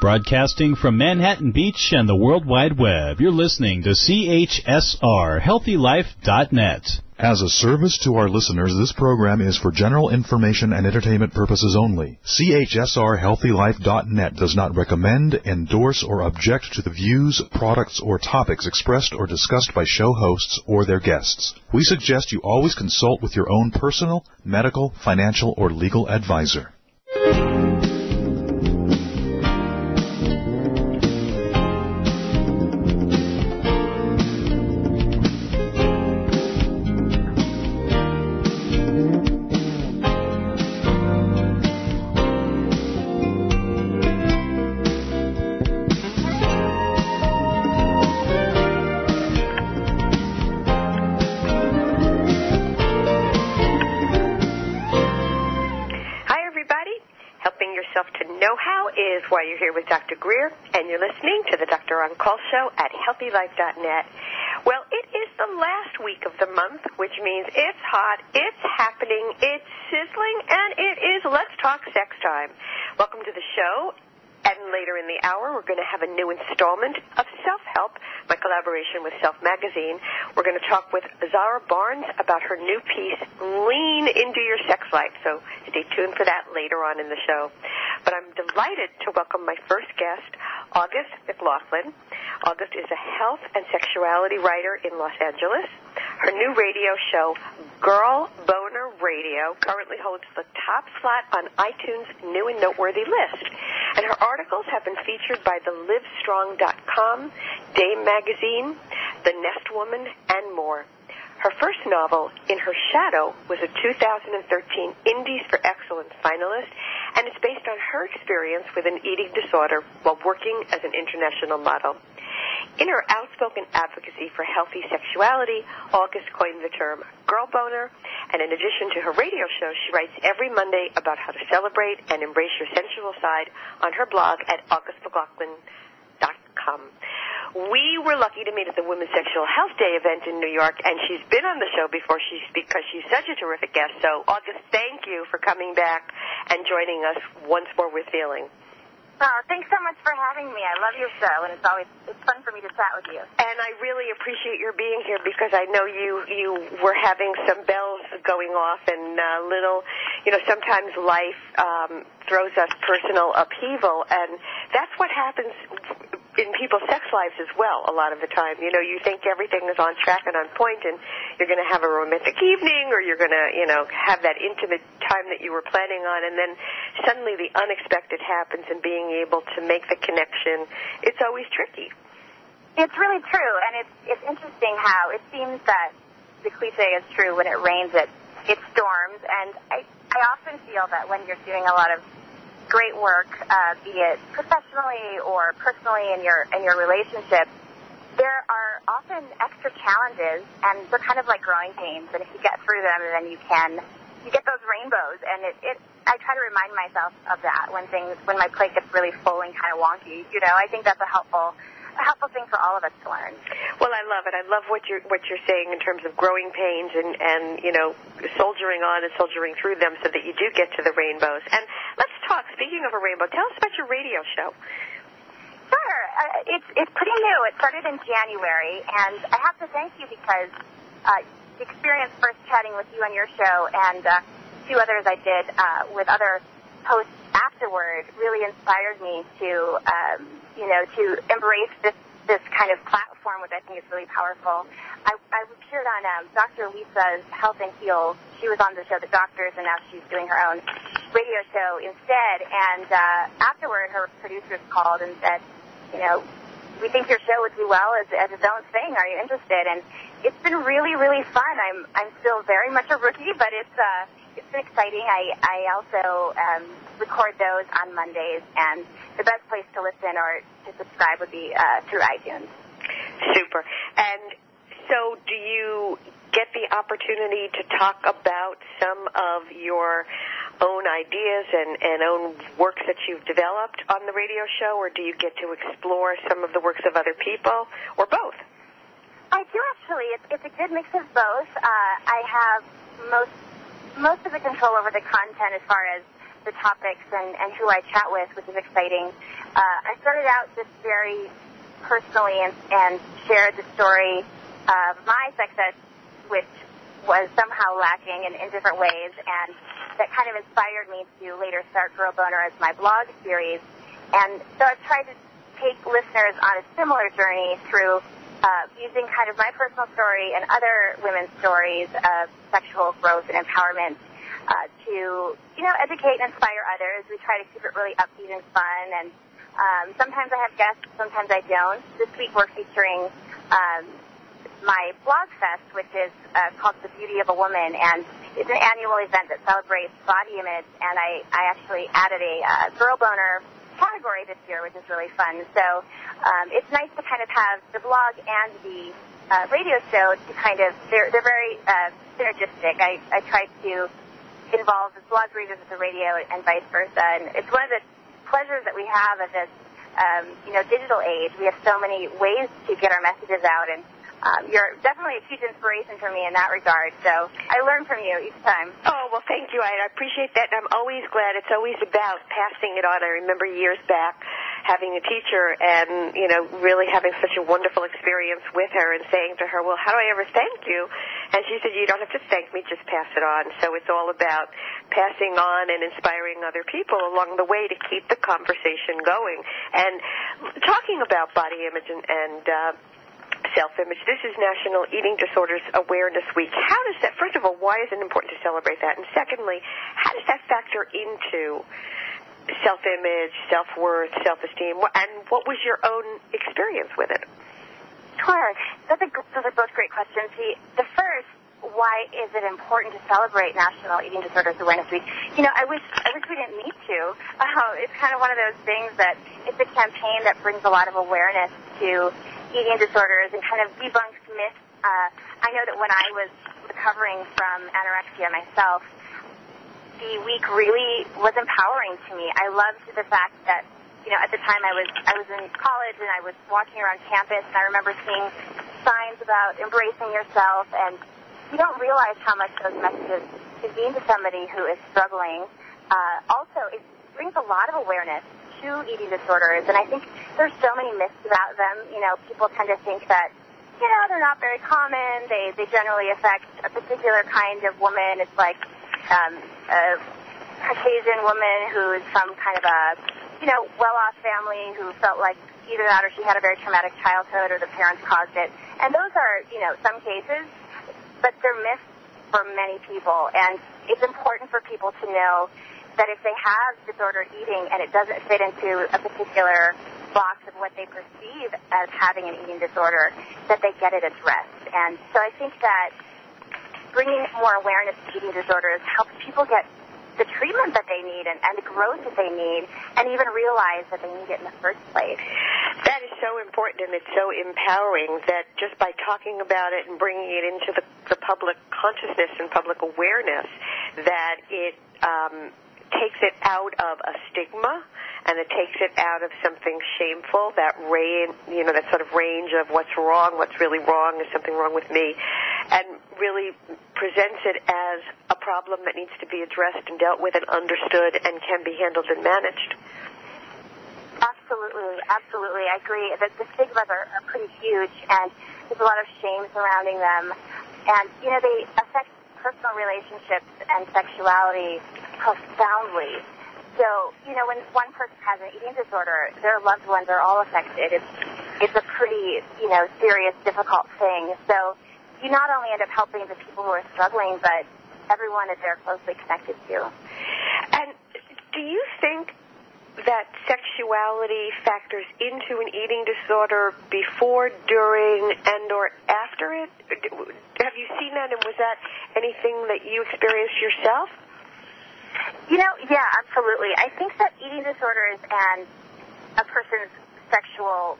Broadcasting from Manhattan Beach and the World Wide Web, you're listening to CHSR, HealthyLife.net. As a service to our listeners, this program is for general information and entertainment purposes only. CHSR, HealthyLife.net does not recommend, endorse, or object to the views, products, or topics expressed or discussed by show hosts or their guests. We suggest you always consult with your own personal, medical, financial, or legal advisor. Why you're here with Dr. Greer, and you're listening to the Dr. On Call Show at HealthyLife.net. Well, it is the last week of the month, which means it's hot, it's happening, it's sizzling, and it is Let's Talk Sex Time. Welcome to the show. And later in the hour, we're going to have a new installment of Self-Help, my collaboration with Self Magazine. We're going to talk with Zara Barnes about her new piece, Lean Into Your Sex Life. So stay tuned for that later on in the show. But I'm delighted to welcome my first guest, August McLaughlin. August is a health and sexuality writer in Los Angeles. Her new radio show, Girl Boner Radio, currently holds the top slot on iTunes' new and noteworthy list. And her articles have been featured by the Livestrong.com, Dame Magazine, The Nest Woman, and more. Her first novel, In Her Shadow, was a 2013 Indies for Excellence finalist, and it's based on her experience with an eating disorder while working as an international model. In her outspoken advocacy for healthy sexuality, August coined the term girl boner, and in addition to her radio show, she writes every Monday about how to celebrate and embrace your sensual side on her blog at augustmclaughlin.com. We were lucky to meet at the Women's Sexual Health Day event in New York, and she's been on the show before because she's such a terrific guest. So, August, thank you for coming back and joining us once more with Feeling. Oh, thanks so much for having me. I love your show, and it's fun for me to chat with you. And I really appreciate your being here because I know you were having some bells going off and sometimes life throws us personal upheaval, and that's what happens in people's sex lives as well a lot of the time. You know, you think everything is on track and on point, and you're going to have a romantic evening, or you're going to, have that intimate time that you were planning on, and then suddenly the unexpected happens, and being able to make the connection, it's always tricky. It's really true, and it's interesting how it seems that the cliche is true: when it rains, it storms, and I often feel that when you're doing a lot of great work, be it professionally or personally in your relationship, there are often extra challenges, and they're kind of like growing pains. And if you get through them, then you get those rainbows. And I try to remind myself of that when my plate gets really full and kind of wonky. I think that's a helpful thing for all of us to learn. Well, I love it. I love what you're saying in terms of growing pains and soldiering on and soldiering through them so that you do get to the rainbows. And let's talk. Speaking of a rainbow, tell us about your radio show. Sure. It's pretty new. It started in January, and I have to thank you because the experience first chatting with you on your show and two others I did with other hosts afterward really inspired me to embrace this kind of platform, which I think is really powerful. I appeared on Dr. Lisa's Health and Heal. She was on the show The Doctors, and now she's doing her own radio show instead. And afterward, her producers called and said, we think your show would do well as its own thing. Are you interested? And it's been really, really fun. I'm still very much a rookie, but it's been exciting. I also record those on Mondays, and the best place to listen or to subscribe would be through iTunes. Super. And so do you get the opportunity to talk about some of your own ideas and own works that you've developed on the radio show, or do you get to explore some of the works of other people, or both? I do, actually. It's a good mix of both. I have most of the control over the content as far as the topics and who I chat with, which is exciting. I started out just very personally and shared the story of my sex ed, which was somehow lacking in different ways, and that kind of inspired me to later start Girl Boner as my blog series. And so I've tried to take listeners on a similar journey through using kind of my personal story and other women's stories of sexual growth and empowerment to, educate and inspire others. We try to keep it really upbeat and fun, and sometimes I have guests, sometimes I don't. This week we're featuring my blog fest, which is called The Beauty of a Woman, and it's an annual event that celebrates body image, and I actually added a Girl Boner category this year, which is really fun. So it's nice to kind of have the blog and the radio show to kind of, they're very synergistic. I try to involve the blog readers with the radio and vice versa, and it's one of the pleasures that we have of this, digital age. We have so many ways to get our messages out, and you're definitely a huge inspiration for me in that regard. So I learn from you each time. Oh, well, thank you. I appreciate that. And I'm always glad. It's always about passing it on. I remember years back having a teacher and, really having such a wonderful experience with her and saying to her, well, how do I ever thank you? And she said, you don't have to thank me, just pass it on. So it's all about passing on and inspiring other people along the way to keep the conversation going. And talking about body image and self-image. This is National Eating Disorders Awareness Week. How does that, first of all, why is it important to celebrate that? And secondly, how does that factor into self-image, self-worth, self-esteem? And what was your own experience with it? Sure. Those are both great questions. The first, why is it important to celebrate National Eating Disorders Awareness Week? I wish we didn't need to. It's kind of one of those things that it's a campaign that brings a lot of awareness to eating disorders and kind of debunks myths. I know that when I was recovering from anorexia myself, the week really was empowering to me. I loved the fact that, at the time I was in college and I was walking around campus, and I remember seeing signs about embracing yourself, and you don't realize how much those messages can mean to somebody who is struggling. Also, it brings a lot of awareness to eating disorders, and I think there's so many myths about them. People tend to think that, they're not very common. They generally affect a particular kind of woman. It's like a Caucasian woman who is from kind of a, well-off family who felt like either that or she had a very traumatic childhood or the parents caused it. And those are, some cases, but they're myths for many people. And it's important for people to know that if they have disordered eating and it doesn't fit into a particular box of what they perceive as having an eating disorder, that they get it addressed. And so I think that bringing more awareness to eating disorders helps people get the treatment that they need and the growth that they need, and even realize that they need it in the first place. That is so important, and it's so empowering that just by talking about it and bringing it into the public consciousness and public awareness, that it takes it out of a stigma, and it takes it out of something shameful, that that sort of range of what's wrong, what's really wrong, is something wrong with me, and really presents it as a problem that needs to be addressed and dealt with and understood and can be handled and managed. Absolutely. I agree that the stigmas are pretty huge, and there's a lot of shame surrounding them, and they affect personal relationships and sexuality profoundly. So, when one person has an eating disorder, their loved ones are all affected. It's a pretty, serious, difficult thing. So you not only end up helping the people who are struggling, but everyone that they're closely connected to. And do you think that sexuality factors into an eating disorder before, during, and or after it? Have you seen that, and was that anything that you experienced yourself? Yeah, absolutely. I think that eating disorders and a person's sexual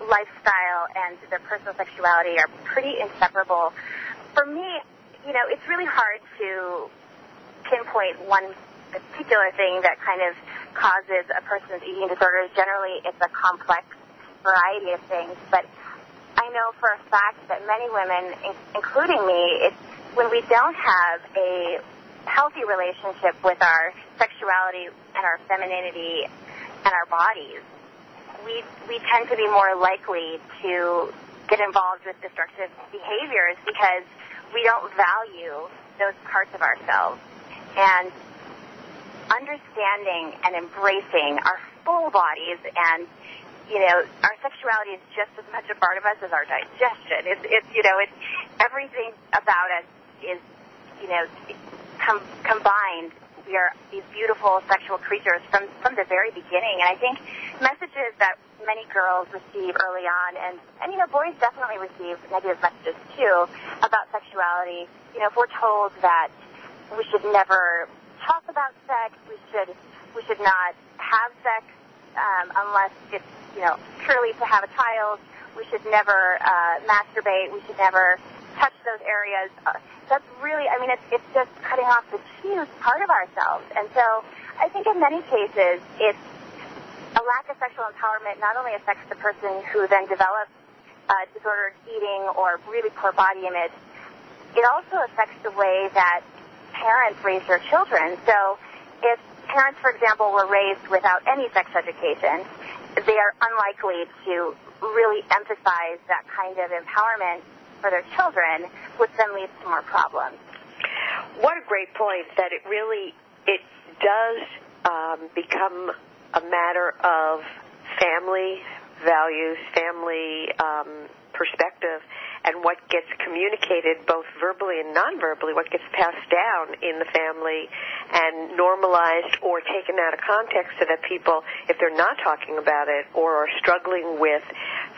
lifestyle and their personal sexuality are pretty inseparable. For me, it's really hard to pinpoint one particular thing that kind of causes a person's eating disorders. Generally, it's a complex variety of things, but I know for a fact that many women, including me, it's when we don't have a healthy relationship with our sexuality and our femininity and our bodies, we tend to be more likely to get involved with destructive behaviors because we don't value those parts of ourselves. And understanding and embracing our full bodies and, our sexuality is just as much a part of us as our digestion. It's everything about us is, combined. We are these beautiful sexual creatures from the very beginning. And I think messages that many girls receive early on, and boys definitely receive negative messages too about sexuality. If we're told that we should never talk about sex, we should not have sex unless it's purely to have a child. We should never masturbate. We should never touch those areas. That's really, it's just cutting off this huge part of ourselves. And so I think in many cases, it's a lack of sexual empowerment not only affects the person who then develops disordered eating or really poor body image, it also affects the way that parents raise their children. So if parents, for example, were raised without any sex education, they are unlikely to really emphasize that kind of empowerment for their children, which then leads to more problems. What a great point, that it does become a matter of family values, family perspective, and what gets communicated both verbally and non-verbally, what gets passed down in the family and normalized or taken out of context so that people, if they're not talking about it or are struggling with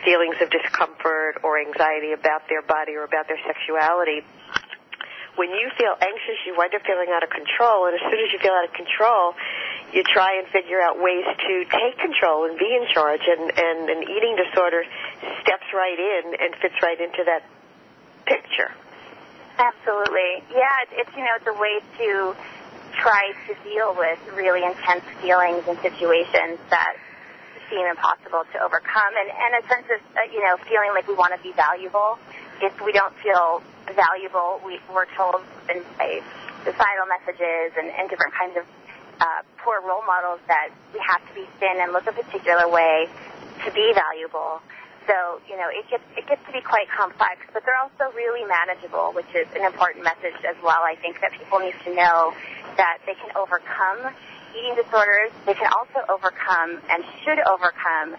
feelings of discomfort or anxiety about their body or about their sexuality, when you feel anxious, you wind up feeling out of control, and as soon as you feel out of control, you try and figure out ways to take control and be in charge, and an eating disorder steps right in and fits right into that picture. Absolutely. Yeah, it's a way to try to deal with really intense feelings and situations that seem impossible to overcome, and a sense of, feeling like we want to be valuable. If we don't feel valuable, we're told by societal messages and different kinds of poor role models that we have to be thin and look a particular way to be valuable. So, it gets to be quite complex, but they're also really manageable, which is an important message as well. I think that people need to know that they can overcome eating disorders. They can also overcome and should overcome,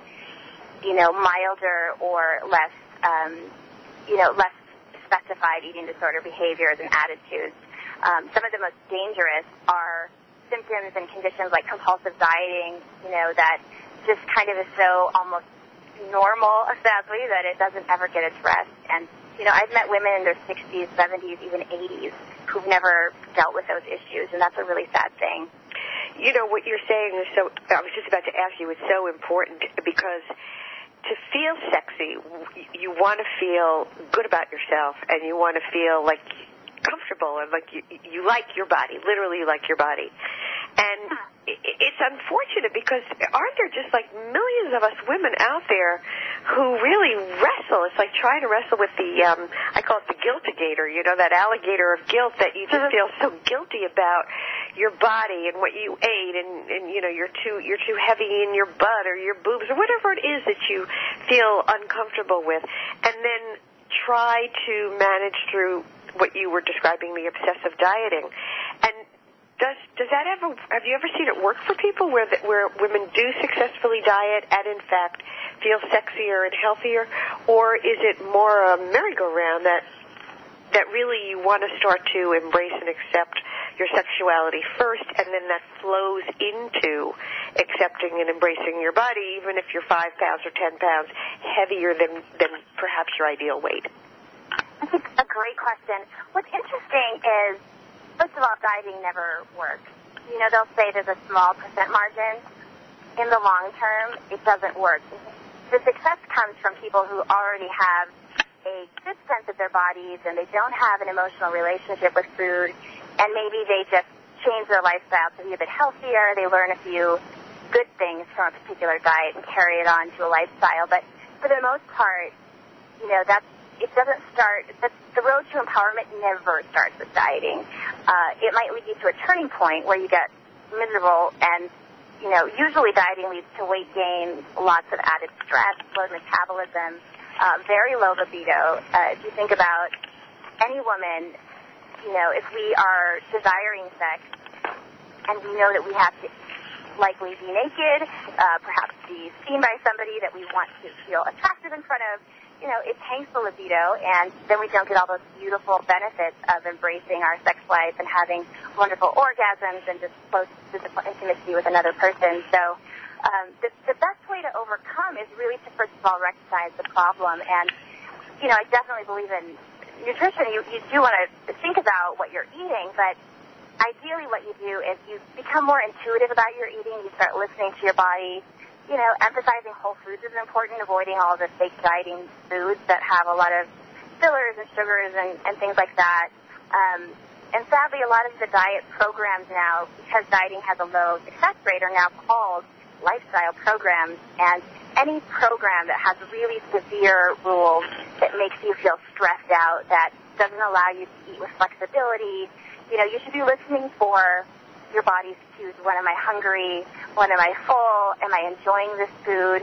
milder or less, less specified eating disorder behaviors and attitudes. Some of the most dangerous are symptoms and conditions like compulsive dieting, that just kind of is so almost normal, sadly, that it doesn't ever get addressed. And, I've met women in their 60s, 70s, even 80s who've never dealt with those issues, and that's a really sad thing. What you're saying is so, I was just about to ask you, it's so important because to feel sexy, you want to feel good about yourself, and you want to feel like comfortable and like you like your body, literally like your body. And it's unfortunate because aren't there just like millions of us women out there who really wrestle? It's like trying to wrestle with the, I call it the guiltigator, that alligator of guilt that you just feel so guilty about your body and what you ate and you're too heavy in your butt or your boobs or whatever it is that you feel uncomfortable with, and then try to manage through what you were describing, the obsessive dieting. And does that have you ever seen it work for people where women do successfully diet and in fact feel sexier and healthier, or is it more a merry-go-round that really you want to start to embrace and accept your sexuality first, and then that flows into accepting and embracing your body, even if you're 5 pounds or 10 pounds heavier than perhaps your ideal weight? That's a great question. What's interesting is, first of all, dieting never works. They'll say there's a small percent margin. In the long term, it doesn't work. The success comes from people who already have a good sense of their bodies and they don't have an emotional relationship with food, and maybe they just change their lifestyle to be a bit healthier. They learn a few good things from a particular diet and carry it on to a lifestyle. But for the most part, that's it doesn't start, the road to empowerment never starts with dieting. It might lead you to a turning point where you get miserable, and, you know, usually dieting leads to weight gain, lots of added stress, low metabolism, very low libido. If you think about any woman, you know, if we are desiring sex and we know that we have to likely be naked, perhaps be seen by somebody that we want to feel attractive in front of, you know, it tanks the libido, and then we don't get all those beautiful benefits of embracing our sex life and having wonderful orgasms and just close physical intimacy with another person. So the best way to overcome is really to, first of all, recognize the problem. And, you know, I definitely believe in nutrition. You do want to think about what you're eating, but ideally what you do is you become more intuitive about your eating. You start listening to your body. You know, emphasizing whole foods is important, avoiding all the fake dieting foods that have a lot of fillers and sugars and things like that. And sadly, a lot of the diet programs now, because dieting has a low success rate, are now called lifestyle programs. And any program that has really severe rules that makes you feel stressed out, that doesn't allow you to eat with flexibility, you know, you should be listening for your body's cues. When am I hungry? When am I full? Am I enjoying this food?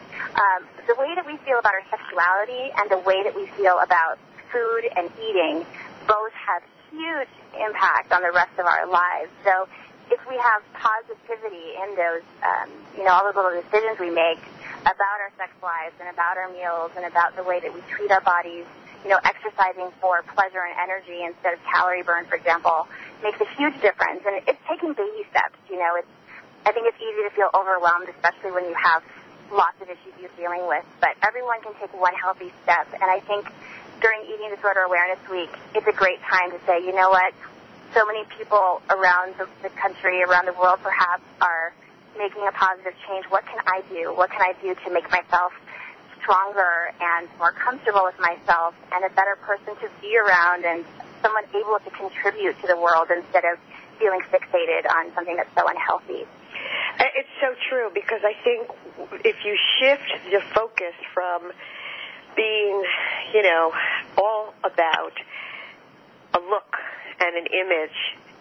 The way that we feel about our sexuality and the way that we feel about food and eating both have huge impact on the rest of our lives. So if we have positivity in those, you know, all those little decisions we make about our sex lives and about our meals and about the way that we treat our bodies, you know, exercising for pleasure and energy instead of calorie burn, for example, makes a huge difference. And it's taking baby steps, you know. I think it's easy to feel overwhelmed, especially when you have lots of issues you're dealing with. But everyone can take one healthy step. And I think during Eating Disorder Awareness Week, it's a great time to say, you know what, so many people around the country, around the world perhaps, are making a positive change. What can I do? What can I do to make myself stronger and more comfortable with myself and a better person to be around and someone able to contribute to the world instead of feeling fixated on something that's so unhealthy? It's so true, because I think if you shift the focus from being, you know, all about a look and an image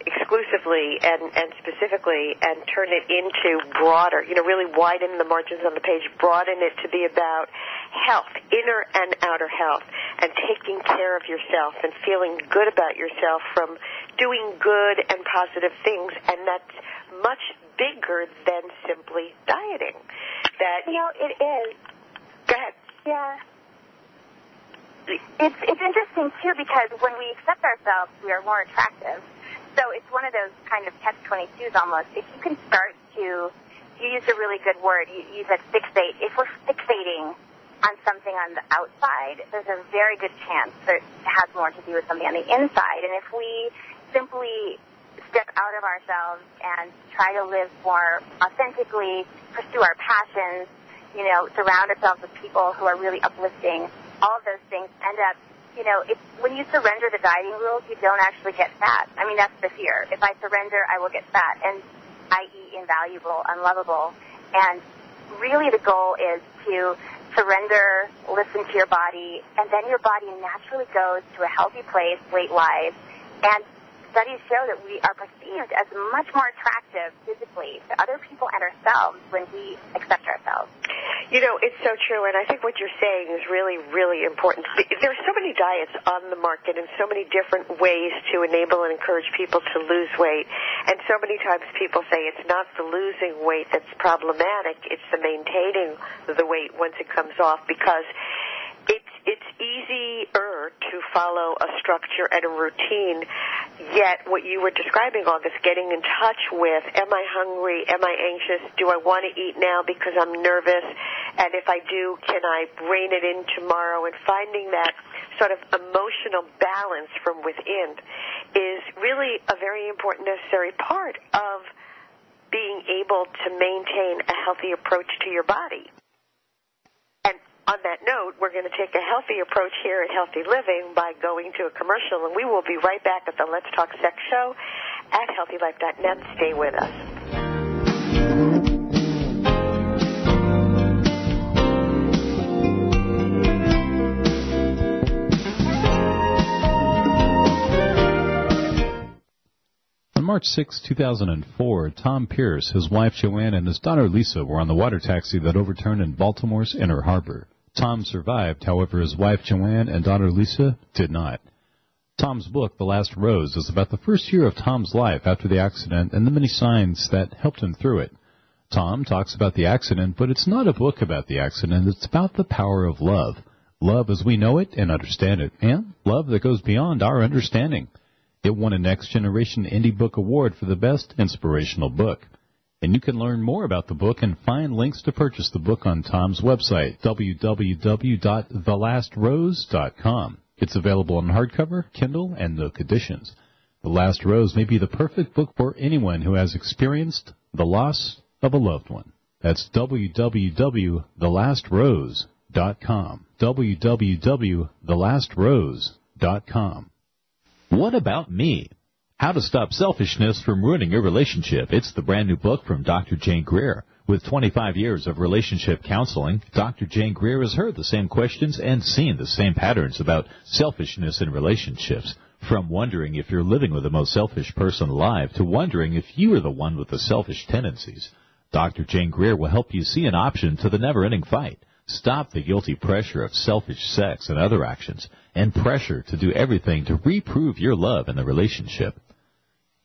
exclusively and specifically, and turn it into broader, you know, really widen the margins on the page, broaden it to be about health, inner and outer health, and taking care of yourself and feeling good about yourself from doing good and positive things, and that's much bigger than simply dieting. That, you know, it is. Go ahead. Yeah. It's interesting, too, because when we accept ourselves, we are more attractive. So it's one of those kind of catch-22s almost. If you can start to, you used a really good word, you said fixate. If we're fixating on something on the outside, there's a very good chance that it has more to do with something on the inside. And if we simply step out of ourselves and try to live more authentically, pursue our passions, you know, surround ourselves with people who are really uplifting, all of those things end up, you know, when you surrender the dieting rules, you don't actually get fat. I mean, that's the fear. If I surrender, I will get fat, and i.e. invaluable, unlovable. And really the goal is to surrender, listen to your body, and then your body naturally goes to a healthy place weight-wise. And studies show that we are perceived as much more attractive physically to other people and ourselves when we accept ourselves. You know, it's so true, and I think what you're saying is really, really important. There are so many diets on the market and so many different ways to enable and encourage people to lose weight, and so many times people say it's not the losing weight that's problematic, it's the maintaining the weight once it comes off, because it's easier to follow a structure and a routine, yet what you were describing, August, getting in touch with, am I hungry, am I anxious, do I want to eat now because I'm nervous, and if I do, can I rein it in tomorrow, and finding that sort of emotional balance from within is really a very important, necessary part of being able to maintain a healthy approach to your body. On that note, we're going to take a healthy approach here at Healthy Living by going to a commercial, and we will be right back at the Let's Talk Sex show at HealthyLife.net. Stay with us. March 6, 2004, Tom Pierce, his wife Joanne, and his daughter Lisa were on the water taxi that overturned in Baltimore's Inner Harbor. Tom survived, however, his wife Joanne and daughter Lisa did not. Tom's book, The Last Rose, is about the first year of Tom's life after the accident and the many signs that helped him through it. Tom talks about the accident, but it's not a book about the accident. It's about the power of love. Love as we know it and understand it, and love that goes beyond our understanding. It won a Next Generation Indie Book Award for the Best Inspirational Book. And you can learn more about the book and find links to purchase the book on Tom's website, www.thelastrose.com. It's available in hardcover, Kindle, and Nook editions. The Last Rose may be the perfect book for anyone who has experienced the loss of a loved one. That's www.thelastrose.com. www.thelastrose.com. What About Me? How to Stop Selfishness from Ruining Your Relationship. It's the brand new book from Dr. Jane Greer. With 25 years of relationship counseling, Dr. Jane Greer has heard the same questions and seen the same patterns about selfishness in relationships. From wondering if you're living with the most selfish person alive to wondering if you are the one with the selfish tendencies. Dr. Jane Greer will help you see an option to the never-ending fight. Stop the guilty pressure of selfish sex and other actions, and pressure to do everything to reprove your love in the relationship.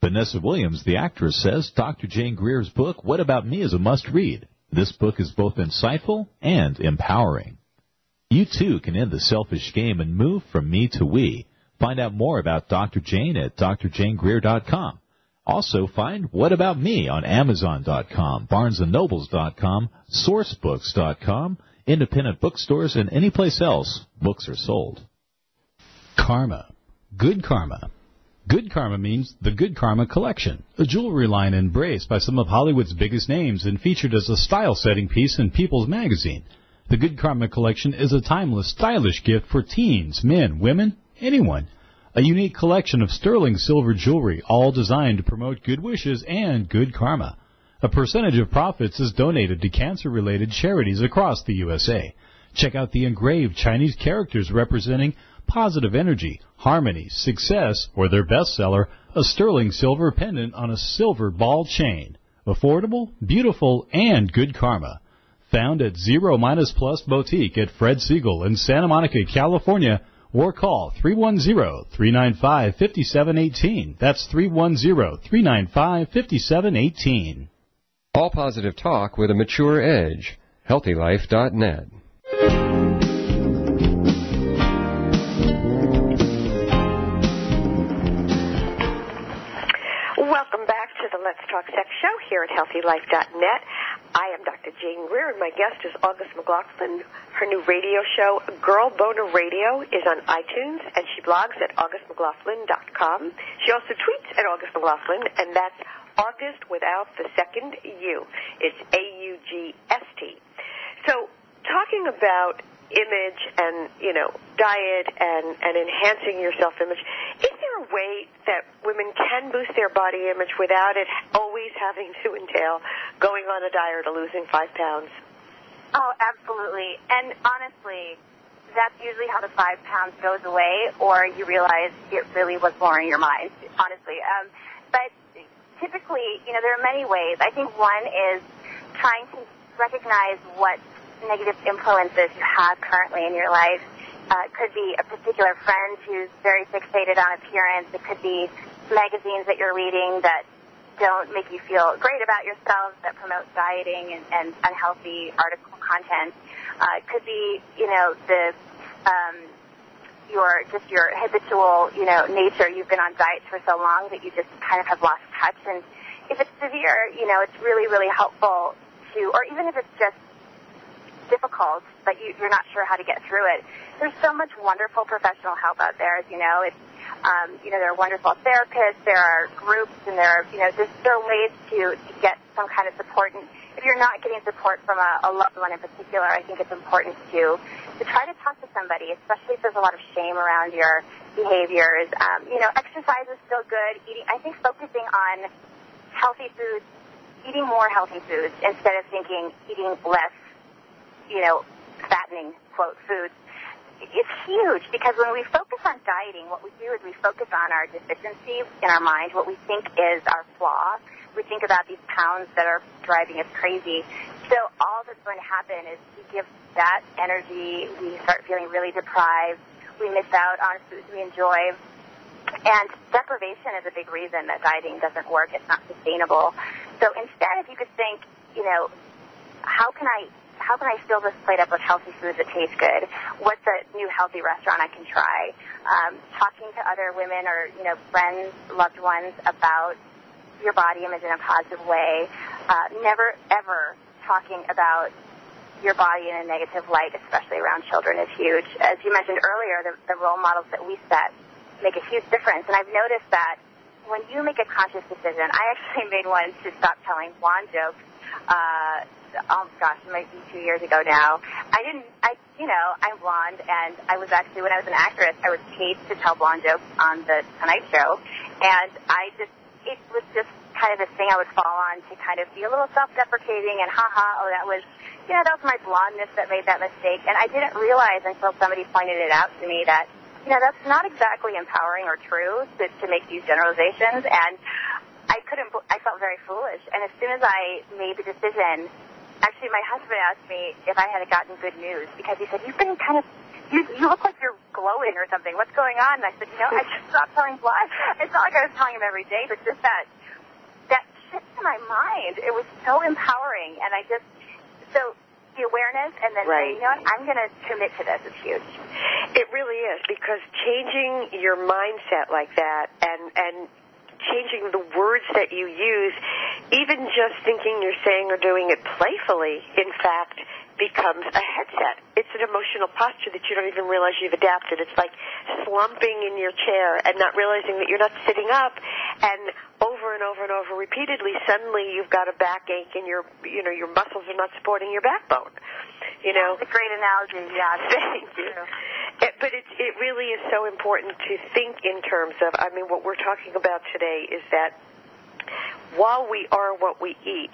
Vanessa Williams, the actress, says Dr. Jane Greer's book, What About Me, is a must-read. This book is both insightful and empowering. You, too, can end the selfish game and move from me to we. Find out more about Dr. Jane at drjanegreer.com. Also, find What About Me on Amazon.com, BarnesandNobles.com, SourceBooks.com, independent bookstores, and any place else books are sold. Karma. Good karma. Good Karma means the Good Karma Collection, a jewelry line embraced by some of Hollywood's biggest names and featured as a style-setting piece in People's Magazine. The Good Karma Collection is a timeless, stylish gift for teens, men, women, anyone. A unique collection of sterling silver jewelry, all designed to promote good wishes and good karma. A percentage of profits is donated to cancer-related charities across the USA. Check out the engraved Chinese characters representing positive energy, harmony, success, or their bestseller, a sterling silver pendant on a silver ball chain. Affordable, beautiful, and good karma. Found at Zero Minus Plus Boutique at Fred Siegel in Santa Monica, California, or call 310-395-5718. That's 310-395-5718. All positive talk with a mature edge. HealthyLife.net. Welcome back to the Let's Talk Sex Show here at HealthyLife.net. I am Dr. Jane Greer, and my guest is August McLaughlin. Her new radio show, Girl Boner Radio, is on iTunes, and she blogs at augustmclaughlin.com. She also tweets at August McLaughlin, and that's August without the second U. It's AUGST. So talking about image and, diet and enhancing your self-image, is there a way that women can boost their body image without it always having to entail going on a diet or losing 5 pounds? Oh, absolutely. And honestly, that's usually how the 5 pounds goes away, or you realize it really was more in your mind, honestly. But typically, there are many ways. I think one is trying to recognize what negative influences you have currently in your life. It could be a particular friend who's very fixated on appearance. It could be magazines that you're reading that don't make you feel great about yourself, that promote dieting and unhealthy article content. It could be, your habitual, nature. You've been on diets for so long that you just kind of have lost touch. And if it's severe, it's really, really helpful to, or even if it's just difficult, but you're not sure how to get through it. There's so much wonderful professional help out there, as you know. It's, there are wonderful therapists, there are groups, and there are ways to get some kind of support. And if you're not getting support from a loved one in particular, I think it's important to try to talk to somebody, especially if there's a lot of shame around your behaviors. Exercise is still good. I think focusing on healthy foods, eating more healthy foods instead of thinking eating less, fattening, quote, foods, it's huge because when we focus on dieting, what we do is we focus on our deficiency in our mind, what we think is our flaw. We think about these pounds that are driving us crazy. So all that's going to happen is we give that energy, we start feeling really deprived, we miss out on foods we enjoy. And deprivation is a big reason that dieting doesn't work. It's not sustainable. So instead, if you could think, how can I fill this plate up with healthy foods that taste good? What's a new healthy restaurant I can try? Talking to other women or, friends, loved ones about your body image in a positive way. Never, ever talking about your body in a negative light, especially around children, is huge. As you mentioned earlier, the role models that we set make a huge difference. And I've noticed that when you make a conscious decision, I actually made one to stop telling blonde jokes. It might be 2 years ago now. I'm blonde, and I was actually, when I was an actress, I was paid to tell blonde jokes on the Tonight Show. And it was just kind of this thing I would fall on to kind of be a little self-deprecating and that was my blondness that made that mistake. And I didn't realize until somebody pointed it out to me that, that's not exactly empowering or true to make these generalizations. And I felt very foolish. And as soon as I made the decision, actually my husband asked me if I had gotten good news because he said, you've been you look like you're glowing or something. What's going on? And I said, I just stopped telling blood. It's not like I was telling him every day, but just that shift in my mind, it was so empowering. And so the awareness and then saying, I'm going to commit to this is huge. It really is, because changing your mindset like that and changing the words that you use, even just thinking you're saying or doing it playfully, in fact, becomes a headset. It's an emotional posture that you don't even realize you've adapted. It's like slumping in your chair and not realizing that you're not sitting up, and over and over and over repeatedly, suddenly you've got a backache and your muscles are not supporting your backbone. That's a great analogy. Yeah, thank you. But it really is so important to think in terms of, what we're talking about today is that while we are what we eat,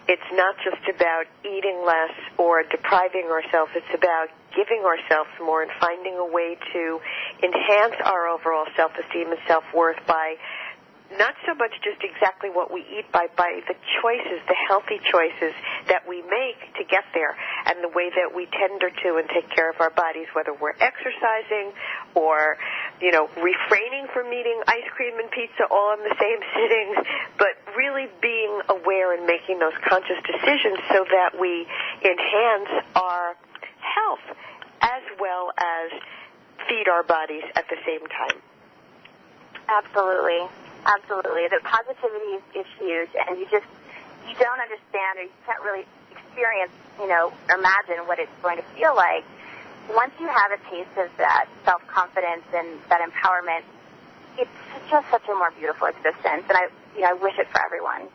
it's not just about eating less or depriving ourselves. It's about giving ourselves more and finding a way to enhance our overall self-esteem and self-worth by not so much just exactly what we eat, by the choices, the healthy choices that we make to get there, and the way that we tender to and take care of our bodies, whether we're exercising or, refraining from eating ice cream and pizza all in the same sitting, but really being aware and making those conscious decisions so that we enhance our health as well as feed our bodies at the same time. Absolutely. Absolutely. The positivity is huge, and you don't understand, or you can't really experience, imagine what it's going to feel like. Once you have a taste of that self-confidence and that empowerment, it's just such a more beautiful existence, and I wish it for everyone.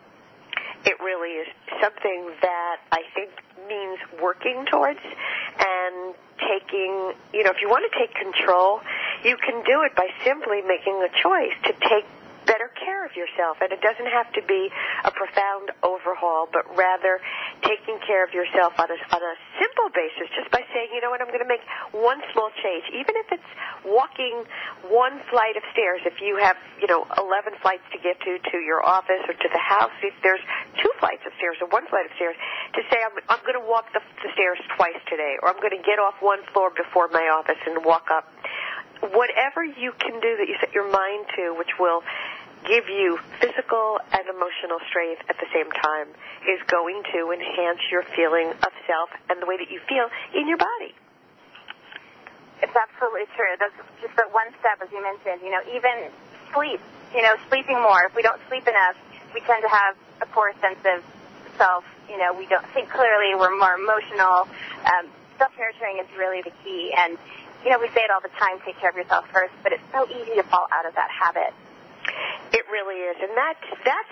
It really is something that I think means working towards and taking, if you want to take control, you can do it by simply making a choice to take better care of yourself. And it doesn't have to be a profound overhaul, but rather taking care of yourself on a simple basis, just by saying, I'm going to make one small change, even if it's walking one flight of stairs. If you have, 11 flights to get to your office or to the house, if there's 2 flights of stairs or 1 flight of stairs, to say, I'm going to walk the stairs twice today, or I'm going to get off 1 floor before my office and walk up. Whatever you can do that you set your mind to, which will give you physical and emotional strength at the same time, is going to enhance your feeling of self and the way that you feel in your body. It's absolutely true. That's just that one step, as you mentioned. Even sleep. Sleeping more. If we don't sleep enough, we tend to have a poor sense of self. We don't think clearly. We're more emotional. Self-nurturing is really the key. And we say it all the time, take care of yourself first, but it's so easy to fall out of that habit. It really is, and that's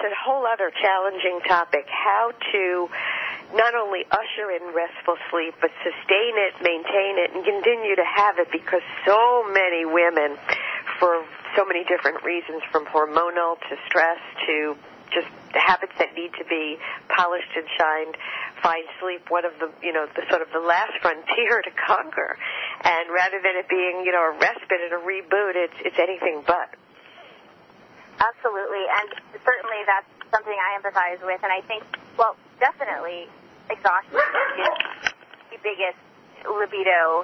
a whole other challenging topic, how to not only usher in restful sleep, but sustain it, maintain it, and continue to have it, because so many women, for so many different reasons, from hormonal to stress to just habits that need to be polished and shined, find sleep one of the, the sort of the last frontier to conquer. And rather than it being, you know, a respite and a reboot, it's anything but. Absolutely, and certainly that's something I empathize with, and I think, well, definitely exhaustion is the biggest libido